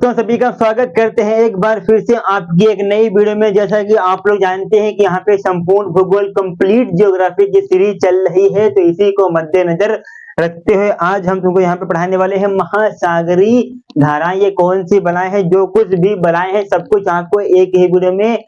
दोस्तों सभी का स्वागत करते हैं एक बार फिर से आपकी एक नई वीडियो में। जैसा कि आप लोग जानते हैं कि यहाँ पे संपूर्ण भूगोल कंप्लीट ज्योग्राफी की सीरीज चल रही है, तो इसी को मद्देनजर रखते हुए आज हम तुमको यहाँ पे पढ़ाने वाले हैं महासागरीय धाराएं। ये कौन सी बलाएं हैं, जो कुछ भी बलाएं हैं सब कुछ आपको एक ही वीडियो में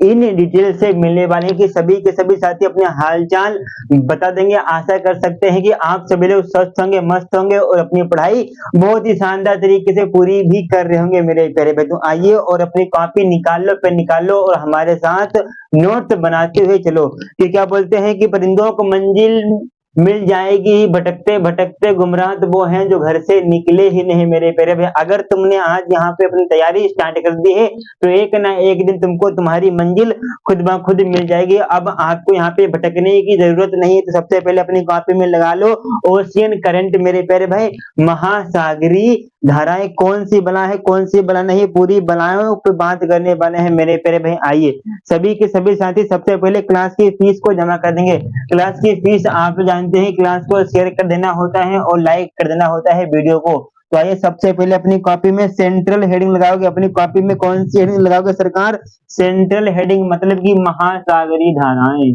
इन डिटेल से मिलने वाले हैं कि सभी के सभी साथी अपने हालचाल बता देंगे। आशा कर सकते हैं कि आप सभी लोग स्वस्थ होंगे, मस्त होंगे और अपनी पढ़ाई बहुत ही शानदार तरीके से पूरी भी कर रहे होंगे मेरे प्यारे बच्चों। आइए और अपनी कॉपी निकाल लो, पेन निकाल लो और हमारे साथ नोट्स बनाते हुए चलो। कि क्या बोलते हैं कि परिंदों को मंजिल मिल जाएगी भटकते भटकते गुमराह तो वो हैं जो घर से निकले ही नहीं मेरे प्यारे भाई। अगर तुमने आज यहाँ पे अपनी तैयारी स्टार्ट कर दी है तो एक ना एक दिन तुमको तुम्हारी मंजिल खुद ब खुद मिल जाएगी। अब आपको यहाँ पे भटकने की जरूरत नहीं है। तो सबसे पहले अपनी कॉपी में लगा लो ओशियन करंट मेरे प्यारे भाई। महासागरीय धाराएं कौन सी बला है, कौन सी बला नहीं, पूरी बलाओं पे बात करने वाले हैं मेरे प्यारे भाई। आइए सभी के सभी साथी सबसे पहले क्लास की फीस को जमा कर देंगे। क्लास की फीस आप जानते हैं, क्लास को शेयर कर देना होता है और लाइक कर देना होता है वीडियो को। तो आइए सबसे पहले अपनी कॉपी में सेंट्रल हेडिंग लगाओगे। अपनी कॉपी में कौन सी हेडिंग लगाओगे सरकार? सेंट्रल हेडिंग मतलब कि महासागरीय धाराएं।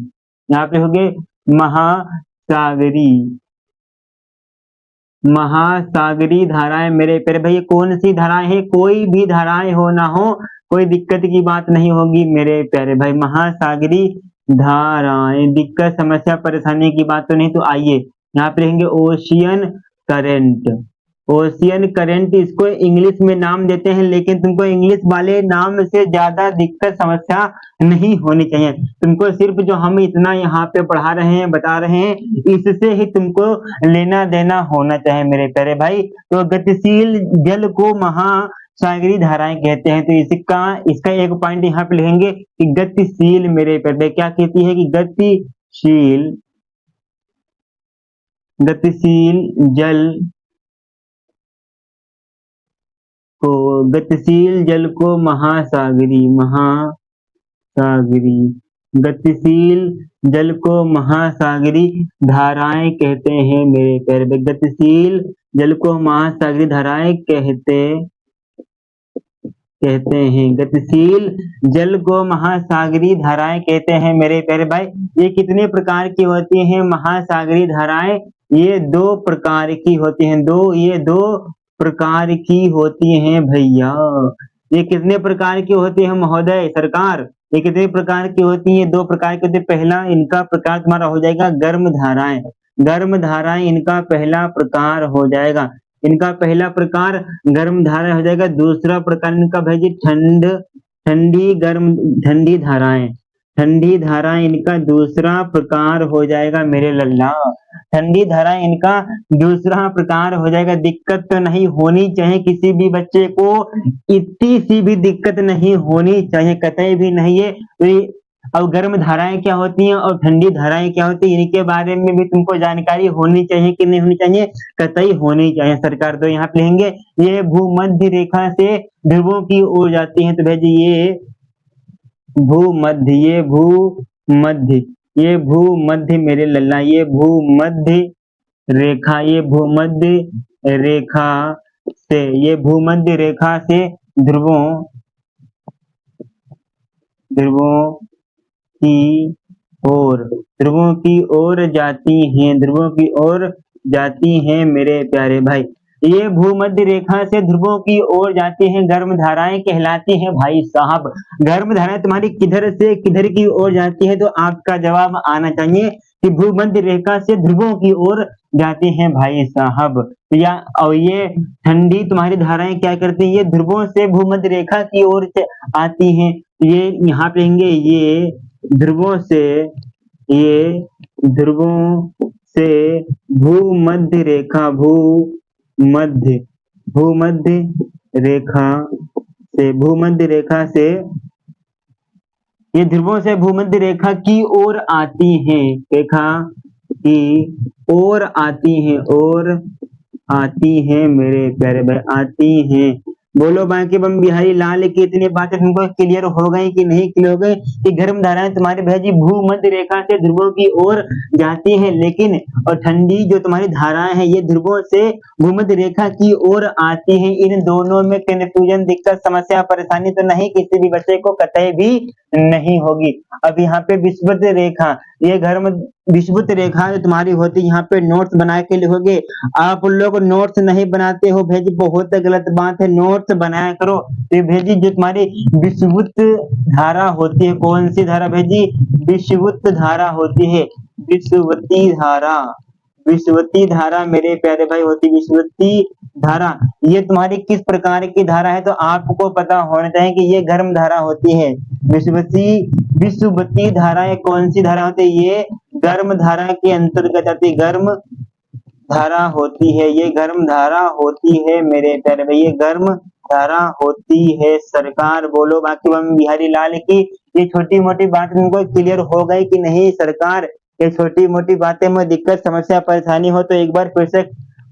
यहाँ पे होगे महासागरीय, महासागरीय धाराएं मेरे प्यारे भैया। कौन सी धाराएं हैं? कोई भी धाराएं हो ना हो कोई दिक्कत की बात नहीं होगी मेरे प्यारे भाई। महासागरीय धाराएं, दिक्कत समस्या परेशानी की बात तो नहीं। तो आइए यहाँ पे रहेंगे ओशियन करंट। ओशियन करंट इसको इंग्लिश में नाम देते हैं, लेकिन तुमको इंग्लिश वाले नाम से ज्यादा दिक्कत समस्या नहीं होनी चाहिए। तुमको सिर्फ जो हम इतना यहाँ पे पढ़ा रहे हैं, बता रहे हैं, इससे ही तुमको लेना देना होना चाहिए मेरे प्यारे भाई। तो गतिशील जल को महासागरीय धाराएं कहते हैं। तो इसका एक पॉइंट यहाँ पे लिखेंगे कि गतिशील मेरे प्यारे। क्या कहती है कि गतिशील जल को महासागरीय गतिशील जल को महासागरीय धाराएं कहते हैं मेरे प्यारे। गतिशील जल को महासागरीय धाराएं कहते हैं। गतिशील जल को महासागरीय धाराएं कहते हैं मेरे प्यारे भाई। ये कितने प्रकार की होती हैं महासागरीय धाराएं? ये दो प्रकार की होती हैं। ये दो प्रकार की होती हैं भैया। ये कितने प्रकार की होती है महोदय सरकार? ये कितने प्रकार की होती है? दो प्रकार की होती है। पहला इनका प्रकार तुम्हारा हो जाएगा गर्म धाराएं। गर्म धाराएं इनका पहला प्रकार हो जाएगा। इनका पहला प्रकार गर्म धारा हो जाएगा। दूसरा प्रकार इनका भाई ठंडी धाराएं। ठंडी धारा इनका दूसरा प्रकार हो जाएगा मेरे लल्ला। ठंडी धारा इनका दूसरा प्रकार हो जाएगा। दिक्कत तो नहीं होनी चाहिए किसी भी बच्चे को, इतनी सी भी दिक्कत नहीं होनी चाहिए, कतई भी नहीं है। तो अब गर्म धाराएं क्या होती हैं और ठंडी धाराएं क्या होती है, इनके बारे में भी तुमको जानकारी होनी चाहिए कि नहीं होनी चाहिए? कतई होनी चाहिए सरकार। तो यहाँ पे लिखेंगे ये भूमध्य रेखा से ध्रुवों की ओर जाती है। तो भाई ये भूमध्य मेरे लल्ला, ये भूमध्य रेखा से ध्रुवों की ओर जाती हैं मेरे प्यारे भाई। ये भूमध्य रेखा से ध्रुवों की ओर जाती हैं, गर्म धाराएं कहलाती हैं भाई साहब। गर्म धाराएं तुम्हारी किधर से किधर की ओर जाती है? तो आपका जवाब आना चाहिए कि भूमध्य रेखा से ध्रुवों की ओर जाती हैं भाई साहब। और ये ठंडी तुम्हारी धाराएं क्या करती हैं? ये ध्रुवों से भूमध्य रेखा की ओर आती हैं। ये यहाँ पे रहेंगे ये ध्रुवों से भूमध्य रेखा से ये ध्रुवों से भूमध्य रेखा की ओर आती हैं। रेखा की ओर आती हैं मेरे प्यारे भाई, आती हैं। बोलो बाकी बम बिहारी लाल की इतनी बातें तुमको क्लियर हो गई कि नहीं क्लियर हो गई कि गर्म धाराएं तुम्हारे भैया जी भूमध्य रेखा से ध्रुवों की ओर जाती हैं, लेकिन और ठंडी जो तुम्हारी धाराएं हैं ये ध्रुवों से भूमध्य रेखा की ओर आती हैं। इन दोनों में कंफ्यूजन, दिक्कत, समस्या, परेशानी तो नहीं किसी भी बच्चे को कतई भी नहीं होगी। अब यहाँ पे विषुवत रेखा, ये गर्म विषुवत रेखा जो तुम्हारी होती है यहाँ पे नोट्स बना के लिखोगे। आप लोग नोट्स नहीं बनाते हो भेजी, बहुत गलत बात है, नोट्स बनाया करो। तो भेजी जो तुम्हारी विषुवत धारा होती है, कौन सी धारा भेजी? विषुवत धारा होती है, विषुवती धारा, विषुवती धारा मेरे प्यारे भाई होती विषुवती धारा। ये तुम्हारी किस प्रकार की धारा है तो आपको पता होना चाहिए कि ये गर्म धारा होती है। विषुवती विषुवती धारा ये कौन सी धारा होती है? ये गर्म धारा के अंतर्गत आती है, गर्म धारा होती है, ये गर्म धारा होती है मेरे प्यारे भाई, ये गर्म धारा होती है सरकार। बोलो बाकी बम बिहारी लाल की। ये छोटी मोटी बात तुमको क्लियर हो गई कि नहीं सरकार? ये छोटी मोटी बातें में दिक्कत, समस्या, परेशानी हो तो एक बार फिर से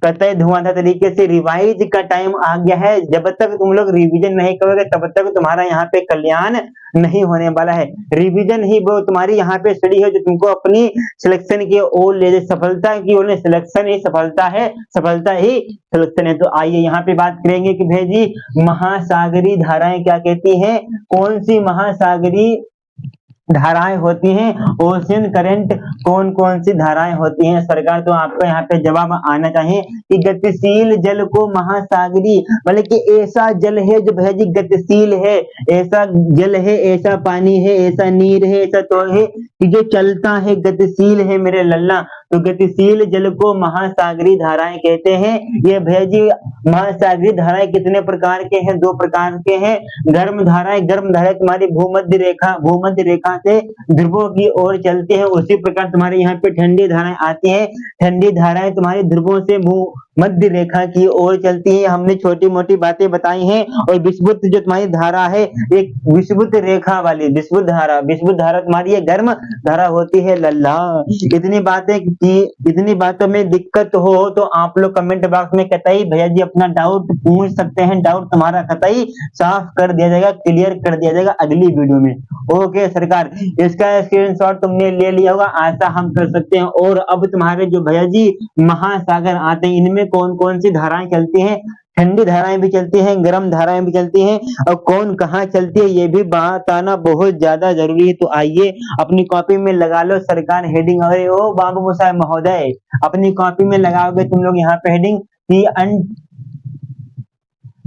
कतई धुआंधार तरीके से रिवाइज का टाइम आ गया है। जब तक तुम लोग रिवीजन नहीं करोगे तब तक तुम्हारा यहाँ पे कल्याण नहीं होने वाला है। रिवीजन ही वो तुम्हारी यहाँ पे स्टडी है जो तुमको अपनी सिलेक्शन की ओर ले जाए, सफलता की ओर। सिलेक्शन ही सफलता है, सफलता ही सिलेक्शन है। तो आइए यहाँ पे बात करेंगे कि भेजी महासागरी धाराएं क्या कहती हैं, कौन सी महासागरी धाराएं होती हैं, ओशियन करंट कौन कौन सी धाराएं होती हैं सरकार? तो आपको यहाँ पे जवाब आना चाहिए कि गतिशील जल को महासागरी, मतलब कि ऐसा जल है जो भैया गतिशील है, ऐसा जल है, ऐसा पानी है, ऐसा नीर है, ऐसा तो है कि जो चलता है, गतिशील है मेरे लल्ला। तो गतिशील जल को महासागरी धाराएं कहते हैं। ये भैया जी महासागरी धाराएं कितने प्रकार के हैं? दो प्रकार के हैं। गर्म धाराएं, गर्म धाराएं तुम्हारी भूमध्य रेखा से ध्रुवों की ओर चलती है। उसी प्रकार तुम्हारे यहाँ पे ठंडी धाराएं आती हैं, ठंडी धाराएं तुम्हारी ध्रुवों से मध्य रेखा की ओर चलती है। हमने छोटी मोटी बातें बताई हैं। और विषुवत जो तुम्हारी धारा है, एक विषुवत रेखा वाली विषुवत धारा तुम्हारी ये गर्म धारा होती है लल्ला। इतनी बातें की, इतनी बातों में दिक्कत हो तो आप लोग कमेंट बॉक्स में कतई भैया जी अपना डाउट पूछ सकते हैं। डाउट तुम्हारा कतई साफ कर दिया जाएगा, क्लियर कर दिया जाएगा अगली वीडियो में। ओके सरकार, इसका स्क्रीनशॉट तुमने ले लिया होगा, ऐसा हम कर सकते हैं। और अब तुम्हारे जो भैया जी महासागर आते हैं, इनमें कौन कौन सी धाराएं चलती हैं? ठंडी धाराएं भी चलती हैं, गर्म धाराएं भी चलती हैं, और कौन कहाँ चलती है ये भी बताना बहुत ज्यादा जरूरी है। तो आइए अपनी कॉपी में लगा लो सरकार हेडिंग। अरे ओ बाबू मुसाहिब महोदय, अपनी कॉपी में लगाओगे तुम लोग यहाँ पे हेडिंग कि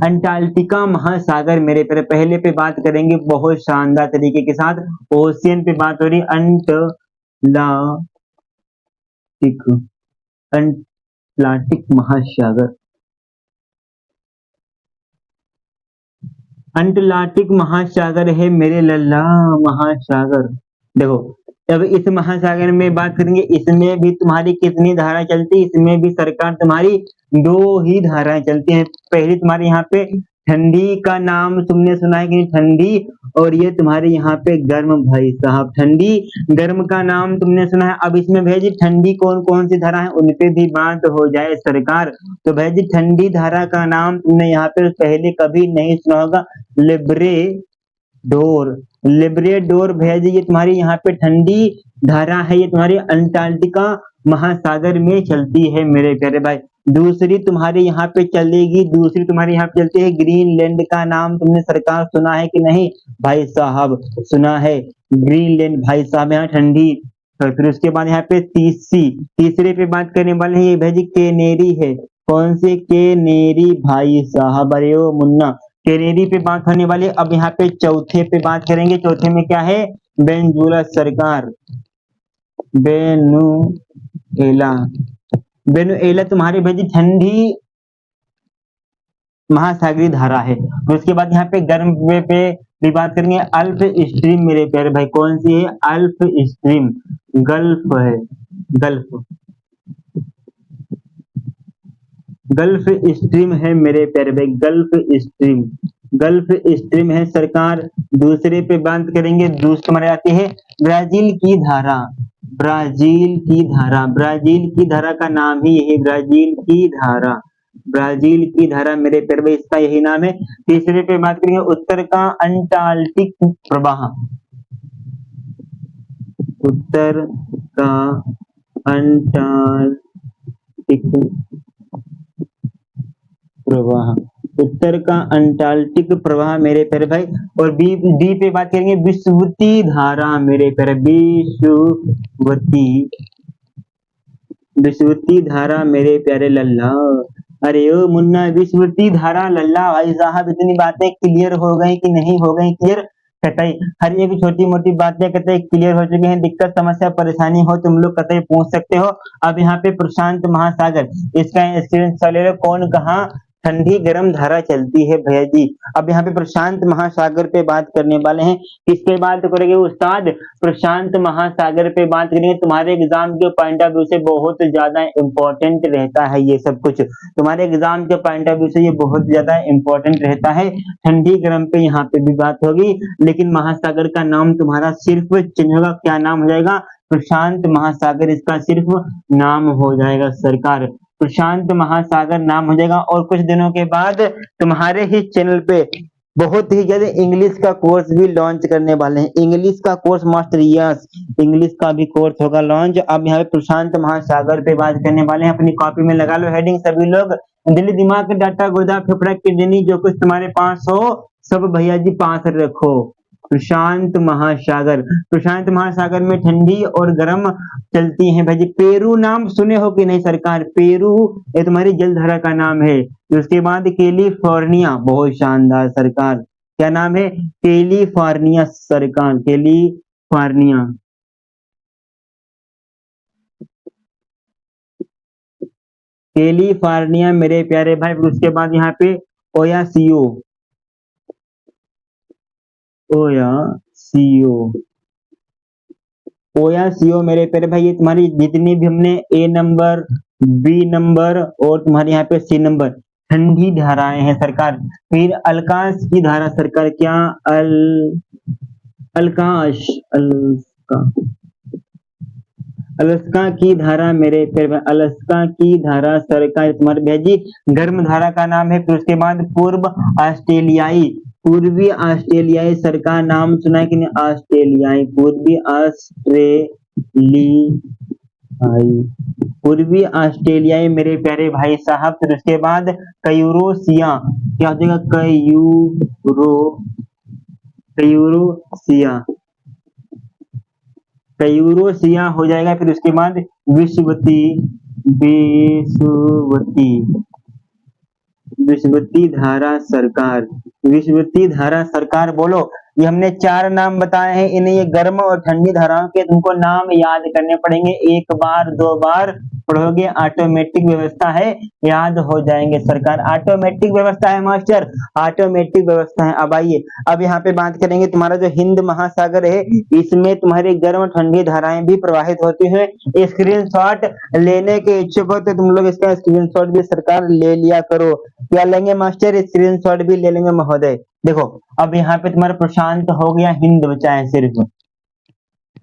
अंटार्कटिका महासागर। मेरे पहले पे बात करेंगे बहुत शानदार तरीके के साथ, ओशियन पे बात हो रही, अंटार्कटिक महासागर, अंटार्कटिक महासागर है मेरे लल्ला महासागर। देखो अब इस महासागर में बात करेंगे, इसमें भी तुम्हारी कितनी धारा चलती है? इसमें भी सरकार तुम्हारी दो ही धाराएं चलती हैं। पहली तुम्हारे यहाँ पे ठंडी का नाम तुमने सुना है कि ठंडी, और ये तुम्हारे यहाँ पे गर्म भाई साहब, ठंडी गर्म का नाम तुमने सुना है। अब इसमें भैया जी ठंडी कौन कौन सी धारा है उन पे भी बात हो जाए सरकार। तो भैया जी ठंडी धारा का नाम तुमने यहाँ पे पहले कभी नहीं सुना होगा, लिब्रेडोर। लिब्रेडोर भैया जी ये तुम्हारी यहाँ पे ठंडी धारा है, ये तुम्हारी अंटार्कटिका महासागर में चलती है मेरे प्यारे भाई। दूसरी तुम्हारे यहाँ पे चलेगी, दूसरी तुम्हारे यहाँ पे चलती है ग्रीनलैंड का नाम तुमने सरकार सुना है कि नहीं भाई साहब? सुना है ग्रीनलैंड भाई साहब, यहाँ ठंडी। और फिर उसके बाद यहाँ पे तीसरे पे बात करने वाले हैं, ये भाई जी केनेरी है। कौन से? केनेरी भाई साहब, अरे ओ मुन्ना, केनेरी पे बात होने वाली। अब यहाँ पे चौथे पे बात करेंगे, चौथे में क्या है? वेनेजुएला सरकार, वेनेजुएला। वेनेजुएला तुम्हारी भाई ठंडी महासागरी धारा है। उसके बाद यहाँ पे गर्म पे भी बात करेंगे, अल्प स्ट्रीम मेरे प्यारे भाई। कौन सी है? अल्प स्ट्रीम, गल्फ है, गल्फ स्ट्रीम है मेरे प्यारे भाई, गल्फ स्ट्रीम है सरकार। दूसरे पे बात करेंगे, दूसरे हमारे आते हैं ब्राजील की धारा, ब्राजील की धारा का नाम ही है ब्राजील की धारा। ब्राजील की धारा मेरे प्यारे भाई, इसका यही नाम है। तीसरे पे बात करेंगे उत्तर का अंटार्कटिक प्रवाह, उत्तर का अंटार्कटिक प्रवाह, उत्तर का अंटार्कटिक प्रवाह मेरे प्यारे भाई। और बी डी पे बात करेंगे विषुवती धारा मेरे प्यारे, विषुवती, विषुवती धारा मेरे प्यारे लल्ला। अरे ओ मुन्ना, विषुवती धारा लल्ला, भाई साहब इतनी बातें क्लियर हो गई कि नहीं हो गई क्लियर? कतई हर एक छोटी मोटी बातें कतई क्लियर हो चुकी हैं। दिक्कत समस्या परेशानी हो तुम लोग कतई पूछ सकते हो। अब यहाँ पे प्रशांत महासागर, इसका स्क्रीनशॉट ले लो। कौन कहाँ ठंडी गर्म धारा चलती है भैया जी। अब यहाँ पे प्रशांत महासागर पे बात करने वाले हैं। किस पे बात करेंगे उस्ताद? प्रशांत महासागर पे बात करेंगे। तुम्हारे एग्जाम के पॉइंट ऑफ व्यू से बहुत ज्यादा इंपॉर्टेंट रहता है ये सब कुछ, तुम्हारे एग्जाम के पॉइंट ऑफ व्यू से ये बहुत ज्यादा इंपॉर्टेंट रहता है। ठंडी गर्म पे यहाँ पे भी बात होगी, लेकिन महासागर का नाम तुम्हारा सिर्फ चेंज होगा। क्या नाम हो जाएगा? प्रशांत महासागर इसका सिर्फ नाम हो जाएगा सरकार, प्रशांत महासागर नाम हो जाएगा। और कुछ दिनों के बाद तुम्हारे ही चैनल पे बहुत ही जल्द इंग्लिश का कोर्स भी लॉन्च करने वाले हैं। इंग्लिश का कोर्स मास्टर, यस इंग्लिश का भी कोर्स होगा लॉन्च। अब यहाँ पे प्रशांत महासागर पे बात करने वाले हैं। अपनी कॉपी में लगा लो हेडिंग सभी लोग, दिल दिमाग डाटा गुर्दा फेफड़ा किडनी जो कुछ तुम्हारे पास हो सब भैया जी पास रखो। प्रशांत महासागर, प्रशांत महासागर में ठंडी और गर्म चलती हैं भाई जी। पेरू नाम सुने हो कि नहीं सरकार? पेरू ये तुम्हारी जलधारा का नाम है। उसके बाद कैलिफोर्निया, बहुत शानदार सरकार, क्या नाम है? कैलिफोर्निया सरकार, कैलिफोर्निया। कैलिफोर्निया मेरे प्यारे भाई। उसके बाद यहाँ पे ओयासियो, ओयासियो, ओयासियो मेरे प्यारे भाई। ये तुम्हारी जितनी भी हमने ए नंबर, बी नंबर और तुम्हारे यहाँ पे सी नंबर ठंडी धाराएं हैं सरकार। फिर अल्काश की धारा सरकार, क्या अल्काश, अलास्का की धारा मेरे प्यारे भाई, अलास्का की धारा सरकार तुम्हारे भैया जी गर्म धारा का नाम है। फिर उसके बाद पूर्व ऑस्ट्रेलियाई, पूर्वी ऑस्ट्रेलियाई सरकार नाम सुना है कि नहीं? ऑस्ट्रेलियाई, पूर्वी ऑस्ट्रेलियाई, पूर्वी ऑस्ट्रेलियाई मेरे प्यारे भाई साहब। फिर उसके बाद कयूरोसिया, क्या हो जाएगा? कयूरोसिया, कयूरोसिया हो जाएगा। फिर उसके बाद विषुवती, विषुवती, विषुवती धारा सरकार, विषुवती धारा सरकार बोलो। ये हमने 4 नाम बताए हैं, इन्हें ये गर्म और ठंडी धाराओं के तुमको नाम याद करने पड़ेंगे। एक बार 2 बार पढ़ोगे ऑटोमेटिक व्यवस्था है, याद हो जाएंगे सरकार। ऑटोमेटिक व्यवस्था है मास्टर, ऑटोमेटिक व्यवस्था है। अब आइए, अब यहाँ पे बात करेंगे तुम्हारा जो हिंद महासागर है, इसमें तुम्हारी गर्म ठंडी धाराएं भी प्रवाहित होती हैं। स्क्रीनशॉट लेने के इच्छुक हो तो तुम लोग इसका स्क्रीनशॉट भी सरकार ले लिया करो। क्या लेंगे मास्टर? स्क्रीनशॉट भी ले लेंगे महोदय। देखो अब यहाँ पे तुम्हारा प्रशांत हो गया, हिंद बचा है सिर्फ,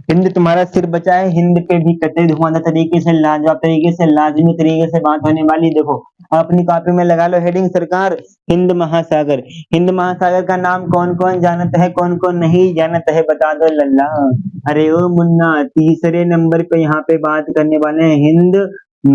हिंद तुम्हारा सिर्फ बचा है। हिंद पे भी कतई धुआंधार तरीके से, लाजवाब तरीके से, लाजमी तरीके से बात होने वाली। देखो अपनी कॉपी में लगा लो हेडिंग सरकार, हिंद महासागर। हिंद महासागर का नाम कौन कौन जानता है, कौन कौन नहीं जानता है, बता दो लल्ला। अरे ओ मुन्ना, तीसरे नंबर पे यहाँ पे बात करने वाले हैं हिंद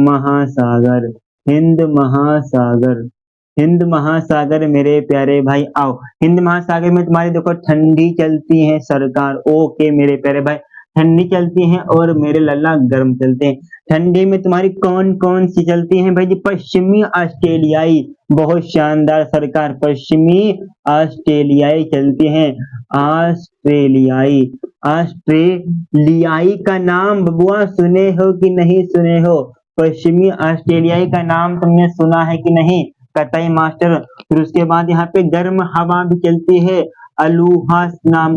महासागर, हिंद महासागर, हिंद महासागर मेरे प्यारे भाई। आओ, हिंद महासागर में तुम्हारी देखो ठंडी चलती है सरकार। ओके मेरे प्यारे भाई, ठंडी चलती हैं और मेरे लल्ला गर्म चलते हैं। ठंडी में तुम्हारी कौन कौन सी चलती हैं भाई जी? पश्चिमी ऑस्ट्रेलियाई, बहुत शानदार सरकार, पश्चिमी ऑस्ट्रेलियाई चलती हैं। ऑस्ट्रेलियाई, ऑस्ट्रेलियाई का नाम बबुआ सुने हो कि नहीं सुने हो? पश्चिमी ऑस्ट्रेलियाई का नाम तुमने सुना है कि नहीं? कतई मास्टर। फिर उसके बाद यहाँ पे गर्म हवा भी चलती है, अलूहस नाम,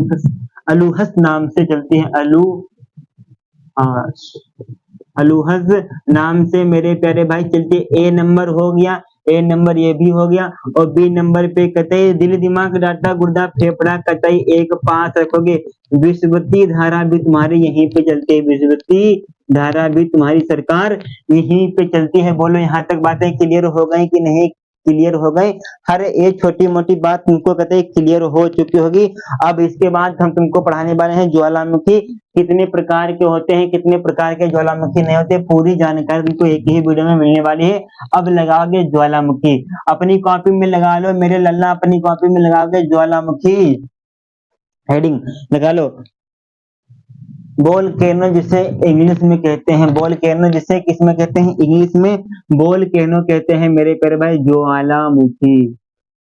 अलूहस नाम से चलती है, अलूहस नाम से मेरे प्यारे भाई चलती है। ए नंबर हो गया, ए नंबर ये भी हो गया। और बी नंबर पे कतई दिल दिमाग डाटा गुर्दा फेफड़ा कतई एक पास रखोगे। विषुवती धारा भी तुम्हारे यहीं पे चलती है, विषुवती धारा भी तुम्हारी सरकार यहीं पे चलती है। बोलो यहाँ तक बातें क्लियर हो गई कि नहीं क्लियर हो गई? हर एक छोटी मोटी बात तुमको कहते हैं क्लियर हो चुकी होगी। अब इसके बाद हम तुमको पढ़ाने वाले हैं ज्वालामुखी कितने प्रकार के होते हैं, कितने प्रकार के ज्वालामुखी नहीं होते, पूरी जानकारी तुमको एक ही वीडियो में मिलने वाली है। अब लगाओगे ज्वालामुखी, अपनी कॉपी में लगा लो मेरे लल्ला, अपनी कॉपी में लगाओगे ज्वालामुखी, हेडिंग लगा लो वोल्केनो जिसे इंग्लिश में कहते हैं, वोल्केनो जिसे किस में कहते हैं, इंग्लिश में वोल्केनो कहते हैं मेरे प्यारे भाई, ज्वालामुखी,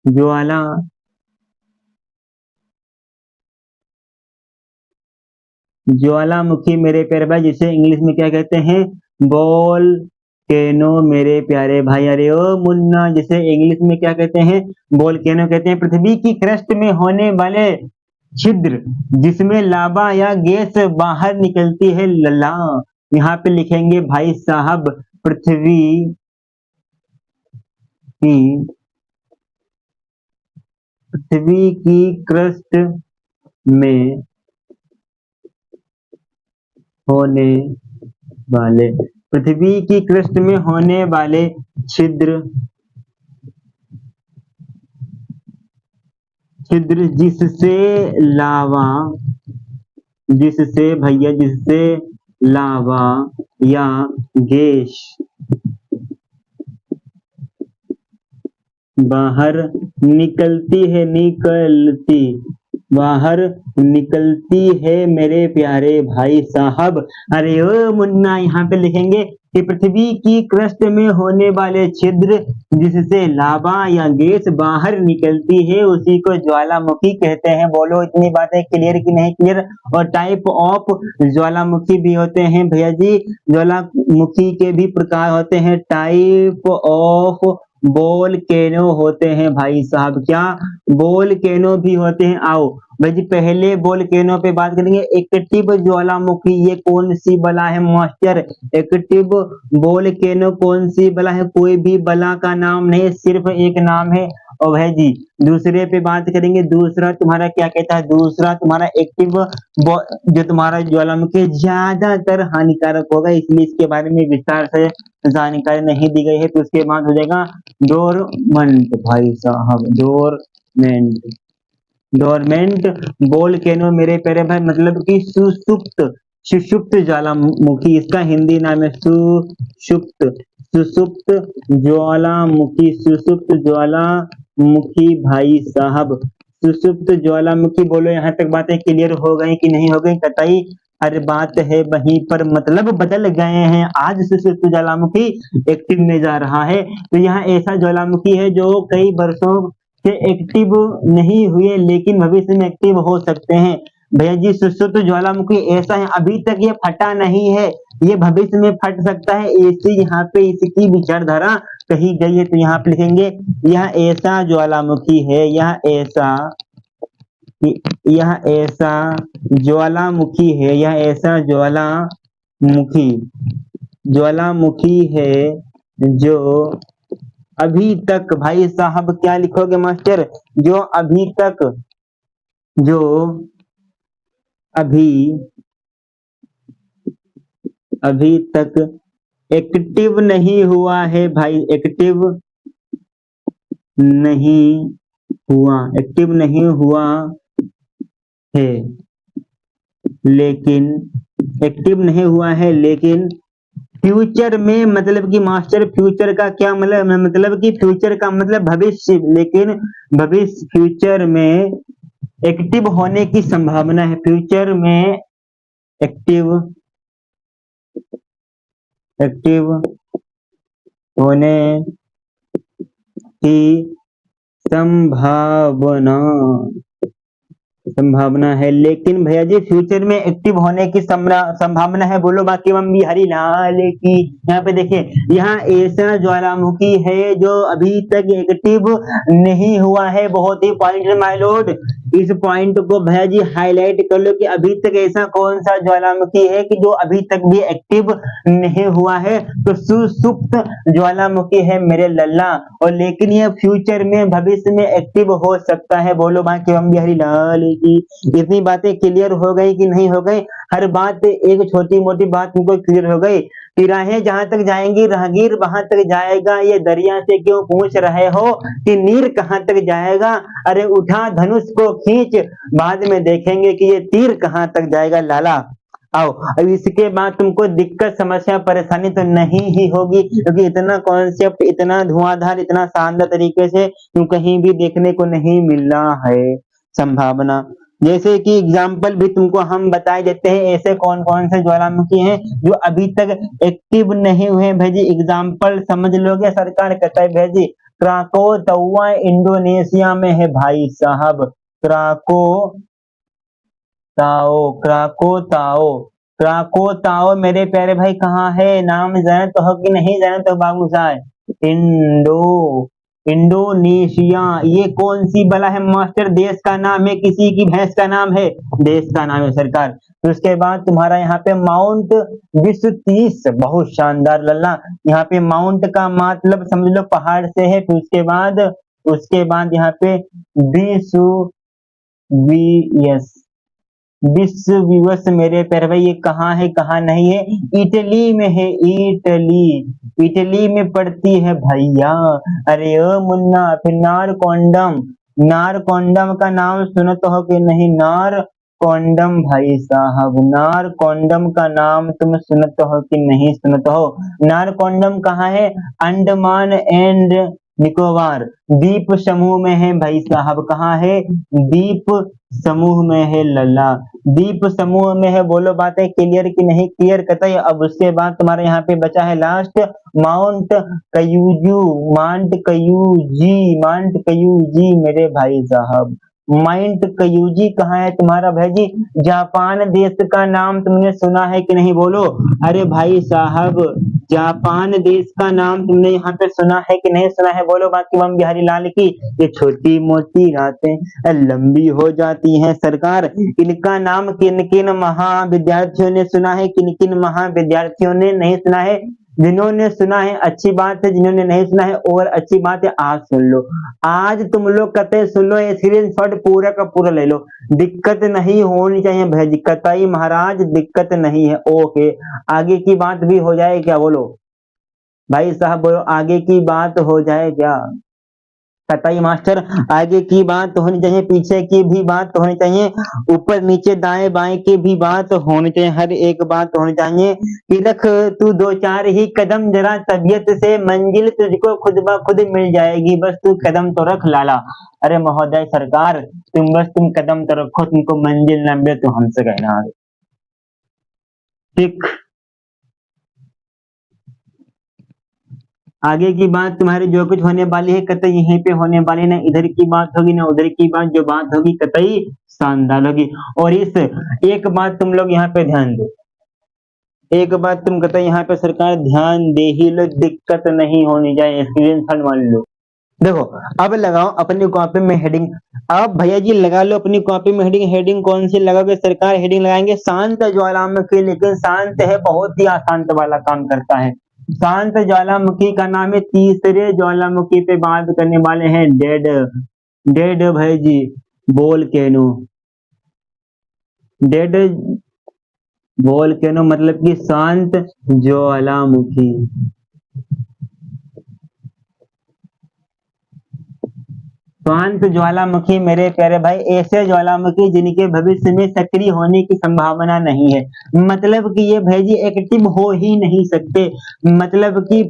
ज्वाला ज्वालामुखी मेरे प्यारे भाई जिसे इंग्लिश में क्या कहते हैं, वोल्केनो मेरे प्यारे भाई। अरे ओ मुन्ना, जिसे इंग्लिश में क्या कहते हैं, वोल्केनो कहते हैं। पृथ्वी की क्रस्ट में होने वाले छिद्र जिसमें लावा या गैस बाहर निकलती है लला, यहाँ पे लिखेंगे भाई साहब पृथ्वी की क्रस्ट में होने वाले, पृथ्वी की क्रस्ट में होने वाले छिद्र जिससे लावा, जिससे भैया जिससे लावा या गैस बाहर निकलती है, बाहर निकलती है मेरे प्यारे भाई साहब। अरे ओ मुन्ना, यहाँ पे लिखेंगे कि पृथ्वी की क्रस्ट में होने वाले छिद्र जिससे लावा या गैस बाहर निकलती है उसी को ज्वालामुखी कहते हैं। बोलो इतनी बातें क्लियर कि नहीं क्लियर? और टाइप ऑफ ज्वालामुखी भी होते हैं भैया जी, ज्वालामुखी के भी प्रकार होते हैं, टाइप ऑफ वोल्केनो होते हैं भाई साहब। क्या वोल्केनो भी होते हैं? आओ भाई जी पहले वोल्केनो पे बात करेंगे। एक्टिव ज्वालामुखी ये कौन सी बला है मास्टर? एक्टिव वोल्केनो कौन सी बला है? कोई भी बला का नाम नहीं, सिर्फ एक नाम है। और भाई जी दूसरे पे बात करेंगे, दूसरा तुम्हारा क्या कहता है, दूसरा तुम्हारा एक्टिव जो तुम्हारा ज्वालामुखी ज्यादातर हानिकारक होगा, इसलिए इसके बारे में विस्तार से जानकारी नहीं दी गई है। तो उसके बाद हो जाएगा डोरमेंट भाई साहब, डोरमेंट, डोरमेंट वोल्केनो मेरे प्यारे भाई मतलब कि सुषुप्त, सुषुप्त ज्वालामुखी, इसका हिंदी नाम है सुषुप्त, सुषुप्त ज्वालामुखी, सुषुप्त ज्वालामुखी भाई साहब, सुषुप्त ज्वालामुखी। बोलो यहाँ तक बातें क्लियर हो गई कि नहीं हो गई? कतई हर बात है वहीं पर मतलब बदल गए हैं। आज सुषुप्त ज्वालामुखी एक्टिव में जा रहा है। तो यहाँ ऐसा ज्वालामुखी है जो कई वर्षों से एक्टिव नहीं हुए लेकिन भविष्य में एक्टिव हो सकते हैं। भैया जी सुषुप्त ज्वालामुखी ऐसा है, अभी तक ये फटा नहीं है, ये भविष्य में फट सकता है, ऐसी यहाँ पे इसकी विचारधारा कही गई है। तो यहाँ पे लिखेंगे यह ऐसा ज्वालामुखी है, यह ऐसा ज्वालामुखी है, यह ऐसा ज्वालामुखी है जो अभी तक, भाई साहब क्या लिखोगे मास्टर? जो अभी तक एक्टिव नहीं हुआ है भाई, एक्टिव नहीं हुआ है, लेकिन एक्टिव नहीं हुआ है लेकिन फ्यूचर में, मतलब कि मास्टर फ्यूचर का क्या मतलब कि फ्यूचर का मतलब भविष्य, लेकिन भविष्य फ्यूचर में एक्टिव होने की संभावना है, फ्यूचर में एक्टिव होने की संभावना है, लेकिन भैया जी फ्यूचर में एक्टिव होने की संभावना है। बोलो बाकी मम्मी हरी लाल की। यहाँ पे देखिए यहाँ ऐसा ज्वालामुखी है जो अभी तक एक्टिव नहीं हुआ है। बहुत ही पॉइंट माय लॉर्ड, इस पॉइंट को भैया जी हाईलाइट कर लो कि अभी तक ऐसा कौन सा ज्वालामुखी है कि जो अभी तक भी एक्टिव नहीं हुआ है। तो सुषुप्त ज्वालामुखी है मेरे लल्ला, और लेकिन यह फ्यूचर में, भविष्य में एक्टिव हो सकता है। बोलो बाकी मम्मी हरी लाल की। इतनी बातें क्लियर हो गई कि नहीं हो गई? हर बात एक छोटी मोटी बात तुमको क्लियर हो गई। तिराहें जहां तक जाएंगी राहगीर वहां तक जाएगा, ये दरिया से क्यों पूछ रहे हो कि नीर कहां तक जाएगा। अरे उठा धनुष को खींच, बाद में देखेंगे कि ये तीर कहां तक जाएगा लाला। आओ अब इसके बाद तुमको दिक्कत समस्या परेशानी तो नहीं ही होगी, क्योंकि इतना कॉन्सेप्ट इतना धुआंधार इतना शानदार तरीके से तुम कहीं भी देखने को नहीं मिल रहा है। संभावना जैसे कि एग्जाम्पल भी तुमको हम बताए देते हैं, ऐसे कौन कौन से ज्वालामुखी हैं जो अभी तक एक्टिव नहीं हुए। भेजी एग्जाम्पल समझ लोगे सरकार कहता है भेजी क्राकोतौआ इंडोनेशिया में है भाई साहब। क्राकोताओ क्राकोताओ मेरे प्यारे भाई कहाँ है, नाम जानते हो कि नहीं जानते हो बाबू साहब। इंडोनेशिया। ये कौन सी बला है मास्टर, देश का नाम है किसी की भैंस का नाम है, देश का नाम है सरकार। तो उसके बाद तुम्हारा यहाँ पे माउंट विश्व 30, बहुत शानदार लल्ला। यहाँ पे माउंट का मतलब समझ लो पहाड़ से है। फिर उसके बाद यहाँ पे विश्व विश्व विवश मेरे प्यारे भाई ये कहाँ है कहाँ नहीं है, इटली में है। इटली में पड़ती है भैया। अरे ओ मुन्ना, फिर नारकोंडम का नाम सुनते हो कि नहीं, नारकोंडम भाई साहब, नारकोंडम का नाम तुम सुनते हो कि नहीं सुनते हो। नारकोंडम कहाँ है, अंडमान एंड निकोबार द्वीप समूह में है भाई साहब। कहाँ है, द्वीप समूह में है लल्ला, द्वीप समूह में है। बोलो बातें क्लियर की नहीं क्लियर कतई। अब उसके बाद तुम्हारे यहाँ पे बचा है लास्ट माउंट कयूजी मेरे भाई साहब। माउंट कयूजी कहाँ है तुम्हारा भाई, जापान देश का नाम तुमने सुना है कि नहीं बोलो। अरे भाई साहब जापान देश का नाम तुमने यहाँ पे सुना है कि नहीं सुना है बोलो। बाकी बम बिहारी लाल की ये छोटी मोटी रातें लंबी हो जाती हैं सरकार। इनका नाम किन किन महाविद्यार्थियों ने सुना है, किन किन महाविद्यार्थियों ने नहीं सुना है। जिन्होंने सुना है अच्छी बात है, जिन्होंने नहीं सुना है और अच्छी बात है, आज सुन लो। आज तुम लोग कतई सुन लो, स्क्रीनशॉट पूरा का पूरा ले लो, दिक्कत नहीं होनी चाहिए भाई, कतई महाराज दिक्कत नहीं है। ओके आगे की बात भी हो जाए क्या बोलो भाई साहब, बोलो आगे की बात हो जाए क्या। कतई मास्टर आगे की बात होनी चाहिए, पीछे की भी बात होनी चाहिए, ऊपर नीचे दाएं बाएं की भी बात होनी चाहिए, हर एक बात होनी चाहिए। कि रख तू दो चार ही कदम जरा तबीयत से, मंजिल तुझको खुद ब खुद मिल जाएगी, बस तू कदम तो रख लाला। अरे महोदय सरकार तुम कदम तो रखो, तुमको मंजिल न मिले तो हमसे कहना। ठीक आगे की बात तुम्हारी जो कुछ होने वाली है कतई यहीं पे होने वाली, ना इधर की बात होगी ना उधर की बात, जो बात होगी कतई शानदार होगी। और इस एक बात तुम लोग यहाँ पे ध्यान दो, एक बात तुम कतई यहाँ पे सरकार ध्यान दे ही लो, दिक्कत नहीं होनी चाहिए, स्क्रीनशॉट मान लो। देखो अब लगाओ अपनी कॉपी में हेडिंग, अब भैया जी लगा लो अपनी कॉपी में हेडिंग। हेडिंग कौन सी लगाओगे सरकार, हेडिंग लगाएंगे शांत ज्वालामुखी, लेकिन शांत है बहुत ही अशांत वाला काम करता है। शांत ज्वालामुखी का नाम है, तीसरे ज्वालामुखी पे बात करने वाले हैं डेड भाई जी वोल्केनो। डेड वोल्केनो मतलब कि शांत ज्वालामुखी। शांत ज्वालामुखी मेरे प्यारे भाई ऐसे ज्वालामुखी जिनके भविष्य में सक्रिय होने की संभावना नहीं है, मतलब कि ये भाई जी एक्टिव हो ही नहीं सकते, मतलब कि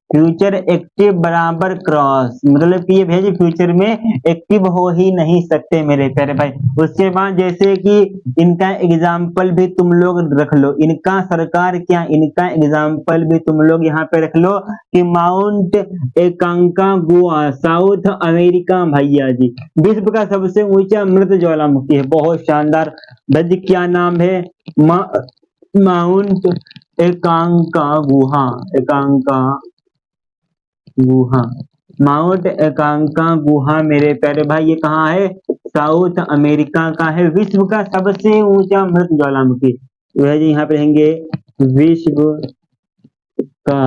फ्यूचर एक्टिव बराबर क्रॉस, मतलब कि ये भेजी फ्यूचर में एक्टिव हो ही नहीं सकते मेरे प्यारे भाई। उसके बाद जैसे कि इनका एग्जाम्पल भी तुम लोग रख लो, इनका सरकार क्या, इनका एग्जाम्पल भी तुम लोग यहाँ पे रख लो कि माउंट एकांकागुआ साउथ अमेरिका भैया जी विश्व का सबसे ऊंचा मृत ज्वालामुखी है, बहुत शानदार। भज क्या नाम है, माउंट एकांकागुआ, गुहा, माउंट एकांका गुहा मेरे प्यारे भाई ये कहाँ है, साउथ अमेरिका का है, विश्व का सबसे ऊंचा मृत ज्वालामुखी। वह जी यहाँ पे रहेंगे विश्व का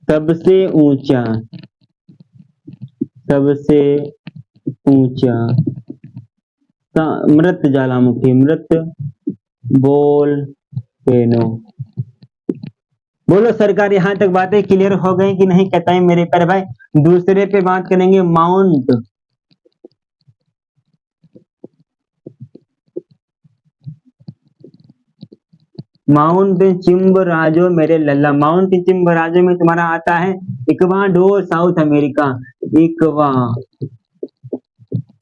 सबसे ऊंचा मृत ज्वालामुखी, मृत वोल्केनो। बोलो सरकार, यहाँ तक बातें क्लियर हो गई कि नहीं कहता है मेरे प्यारे भाई। दूसरे पे बात करेंगे माउंट माउंट चिम्बराजो मेरे लल्ला। माउंट चिम्बराजो में तुम्हारा आता है इक्वाडोर, साउथ अमेरिका।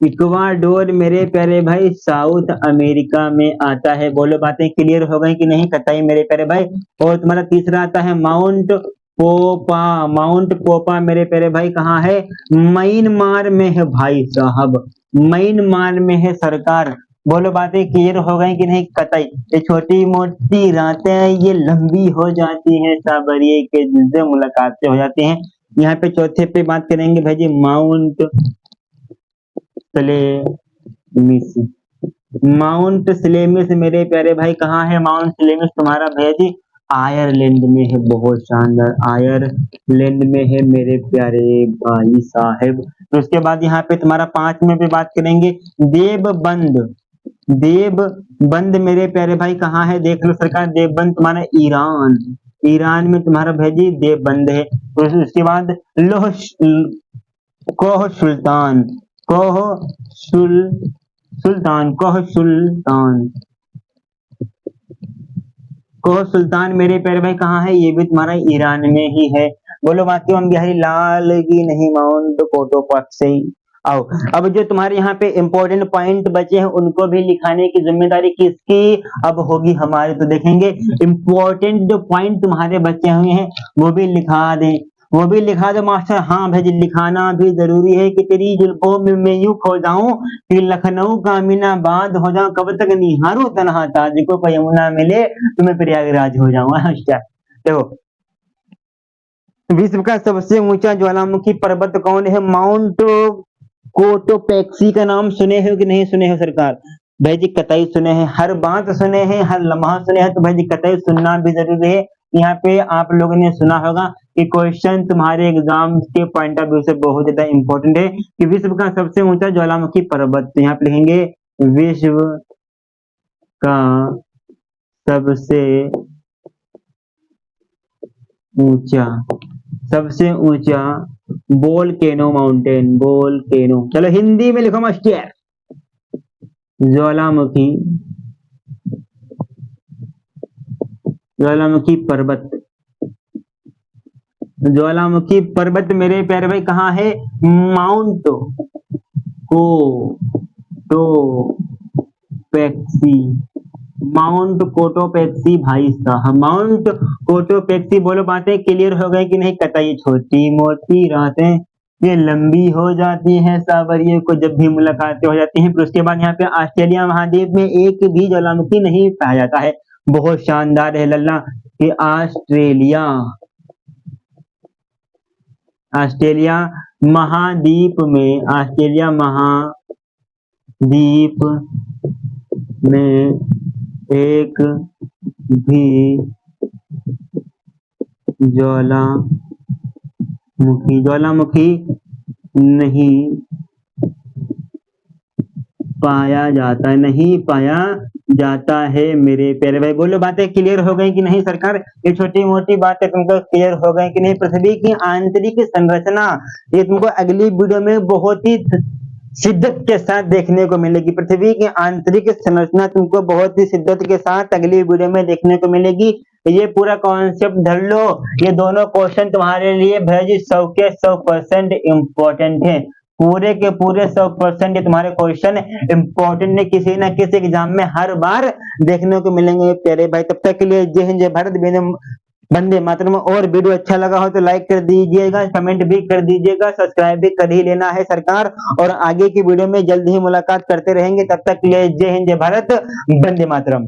इक्वाडोर मेरे प्यारे भाई साउथ अमेरिका में आता है। बोलो बातें क्लियर हो गई कि नहीं कतई मेरे प्यारे भाई। और तुम्हारा तीसरा आता है माउंट पोपा। माउंट पोपा मेरे प्यारे भाई कहाँ है? म्यांमार में है भाई साहब, म्यांमार में है सरकार। बोलो बातें क्लियर हो गई कि नहीं कतई। ये छोटी मोटी रातें ये लंबी हो जाती हैं, साबरिए के जिनसे मुलाकातें हो जाती हैं। यहाँ पे चौथे पे बात करेंगे भाई जी माउंट स्लेमिस। माउंट स्लेमिस मेरे प्यारे भाई कहाँ है? माउंट स्लेमिस तुम्हारा भैया जी आयरलैंड में है। बहुत शानदार, आयरलैंड में है मेरे प्यारे भाई साहब। तो उसके बाद यहाँ पे तुम्हारा 5वें पे बात करेंगे देवबंद। देवबंद मेरे प्यारे भाई कहाँ है? देख लो सरकार, देवबंद तुम्हारा ईरान, ईरान में तुम्हारा भेजी देवबंद है। तो उसके बाद लोह कोह सुल्तान, कोह सुल्तान, कोह सुल्तान, कोह सुल्तान मेरे प्यारे भाई कहाँ है? ये भी तुम्हारा ईरान में ही है। बोलो बाकी हम बिहारी लाल की नहीं माउंट कोटोपक से ही आओ। अब जो तुम्हारे यहाँ पे इंपॉर्टेंट पॉइंट बचे हैं उनको भी लिखाने की जिम्मेदारी किसकी अब होगी? हमारी। तो देखेंगे इंपॉर्टेंट जो पॉइंट तुम्हारे बचे हुए हैं वो भी लिखा दें, वो भी लिखा दो मास्टर। हाँ भाई लिखाना भी जरूरी है कि तेरी जुल्फों में मैं यूं खो जाऊं कि लखनऊ का अमीनाबाद हो जाऊं, कब तक निहारूं तन्हा ताज को, कोई यमुना मिले तो मैं प्रयागराज हो जाऊं। देखो विश्व का सबसे ऊंचा ज्वालामुखी पर्वत कौन है? माउंट कोटोपेक्सी का नाम सुने हो कि नहीं सुने हो सरकार? भाई जी कतई सुने हैं, हर बात सुने हैं, हर लम्हा सुने हैं, तो भाई जी कतई सुनना भी जरूरी है। यहाँ पे आप लोगों ने सुना होगा कि क्वेश्चन तुम्हारे एग्जाम के पॉइंट ऑफ व्यू से बहुत ज्यादा इंपॉर्टेंट है कि विश्व का सबसे ऊंचा ज्वालामुखी पर्वत। तो यहाँ पे लिखेंगे विश्व का सबसे ऊंचा वोल्केनो माउंटेन, वोल्केनो। चलो हिंदी में लिखो मास्टर, ज्वालामुखी, ज्वालामुखी पर्वत। ज्वालामुखी पर्वत मेरे प्यारे भाई कहाँ है? माउंट कोटोपेक्सी, माउंट कोटोपेक्सी भाई साहब, माउंट कोटोपेक्सी। बोलो बातें क्लियर हो गई कि नहीं कतई। छोटी मोटी रातें ये लंबी हो जाती हैं, सावरिये को जब भी मुलाकातें हो जाती हैं। फिर उसके बाद यहाँ पे ऑस्ट्रेलिया महाद्वीप में एक भी ज्वालामुखी नहीं पाया जाता है। बहुत शानदार है लल्ला कि ऑस्ट्रेलिया, ऑस्ट्रेलिया महाद्वीप में, ऑस्ट्रेलिया महाद्वीप में एक भी ज्वालामुखी नहीं पाया जाता, नहीं पाया जाता है मेरे प्यारे भाई। बोलो बातें क्लियर हो गई कि नहीं सरकार? ये छोटी मोटी बातें तुमको क्लियर हो गई कि नहीं? पृथ्वी की आंतरिक संरचना ये तुमको अगली वीडियो में बहुत ही शिद्दत के साथ देखने को मिलेगी। पृथ्वी की आंतरिक संरचना तुमको बहुत ही शिद्दत के साथ अगली वीडियो में देखने को मिलेगी। ये पूरा कॉन्सेप्ट धर लो, ये दोनों क्वेश्चन तुम्हारे लिए भाई 100 के 100% इम्पोर्टेंट है। पूरे के पूरे 100% ये तुम्हारे क्वेश्चन इंपॉर्टेंट है, किसी ना किसी एग्जाम में हर बार देखने को मिलेंगे प्यारे भाई। तब तक के लिए जय हिंद, जय भारत, वंदे मातरम। और वीडियो अच्छा लगा हो तो लाइक कर दीजिएगा, कमेंट भी कर दीजिएगा, सब्सक्राइब भी कर ही लेना है सरकार। और आगे की वीडियो में जल्द ही मुलाकात करते रहेंगे। तब तक के लिए जय हिंद, जय भारत, वंदे मातरम।